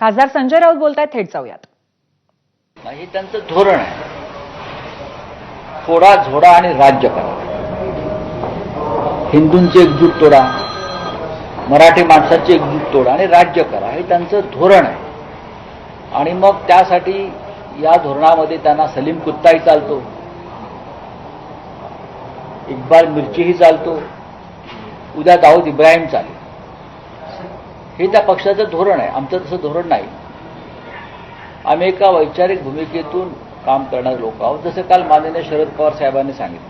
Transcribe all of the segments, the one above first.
खासदार संजय राऊत बोलतायत, थेट जाऊयात. हे त्यांचं धोरण आहे. फोडा झोडा आणि राज्य करा. हिंदूंची एकजूट तोडा, मराठी माणसाची एकजूट तोडा आणि राज्य करा, हे त्यांचं धोरण आहे. आणि मग त्यासाठी या धोरणामध्ये त्यांना सलीम कुत्ताही चालतो, इक्बाल मिर्चीही चालतो, उद्या दाऊद इब्राहिम चालेल. हे त्या पक्षाचं धोरण आहे. आमचं तसं धोरण नाही. आम्ही एका वैचारिक भूमिकेतून काम करणारे लोक आहोत. जसं काल माननीय शरद पवार साहेबांनी सांगितलं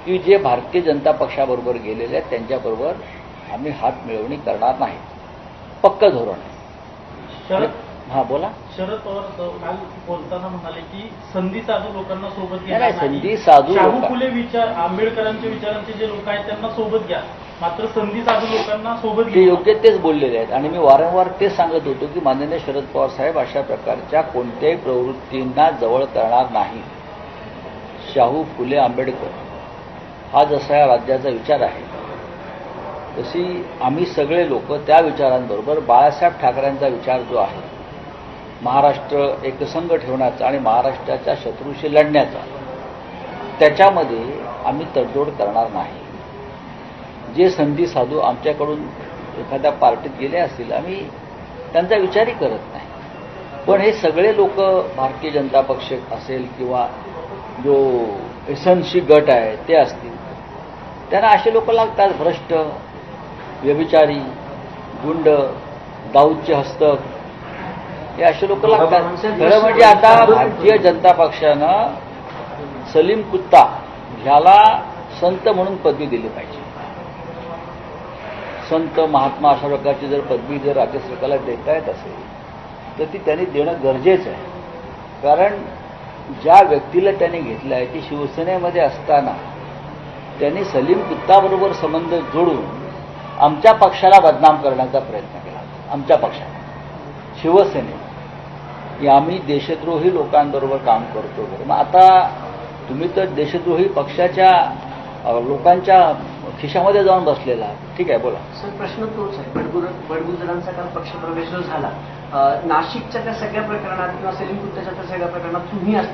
की जे भारतीय जनता पक्षाबरोबर गेलेले आहेत त्यांच्याबरोबर आम्ही हात मिळवणी करणार नाही. पक्क धोरण आहे. हा बोला. शरद पवार काल बोलताना म्हणाले की संधी साधू लोकांना सोबत घ्या. नाही, संधी साधू शाहू फुले विचार आंबेडकरांच्या विचारांचे जे लोक आहेत त्यांना सोबत घ्या, मात्र संधी साधू लोकांना सोबत ते घ्या. योग्य तेच बोललेले आहेत. आणि मी वारंवार तेच सांगत होतो की माननीय शरद पवार साहेब अशा प्रकारच्या कोणत्याही प्रवृत्तींना जवळ करणार नाही. शाहू फुले आंबेडकर हा जसा या राज्याचा विचार आहे तशी आम्ही सगळे लोक त्या विचारांबरोबर बाळासाहेब ठाकरेंचा विचार जो आहे महाराष्ट्र एकसंघ ठेवण्याचा आणि महाराष्ट्राच्या शत्रूशी लढण्याचा, त्याच्यामध्ये आम्ही तडजोड करणार नाही. जे संधी साधू आमच्याकडून एखाद्या पार्टीत गेले असतील आम्ही त्यांचा विचारही करत नाही. पण हे सगळे लोक भारतीय जनता पक्ष असेल किंवा जो एसएनसी गट आहे ते असतील, त्यांना असे लोक लागतात. भ्रष्ट, व्यभिचारी, गुंड, दाऊदचे हस्तक, हे असे लोक लागतात. खरं म्हणजे आता भारतीय जनता पक्षानं सलीम कुत्ता ह्याला संत म्हणून पदवी दिली पाहिजे. संत महात्मा अशा प्रकारची जर पदवी जर राज्य सरकारला देता येत असेल तर ती त्यांनी देणं गरजेचं आहे. कारण ज्या व्यक्तीला त्यांनी घेतलं आहे ती शिवसेनेमध्ये असताना त्यांनी सलीम कुत्ताबरोबर संबंध जोडून आमच्या पक्षाला बदनाम करण्याचा प्रयत्न केला. आमच्या पक्षाला, शिवसेने, की आम्ही देशद्रोही लोकांबरोबर काम करतो वगैरे. मग आता तुम्ही तर देशद्रोही पक्षाच्या लोकांच्या खिशामध्ये जाऊन बसलेला आहात. ठीक आहे, बोला. सर, प्रश्न तोच आहे. बडगुजरांचा काल पक्षप्रवेश जो झाला, नाशिकच्या त्या सगळ्या प्रकरणात किंवा सलीम कुत्त्याच्या त्या सगळ्या प्रकरणात तुम्ही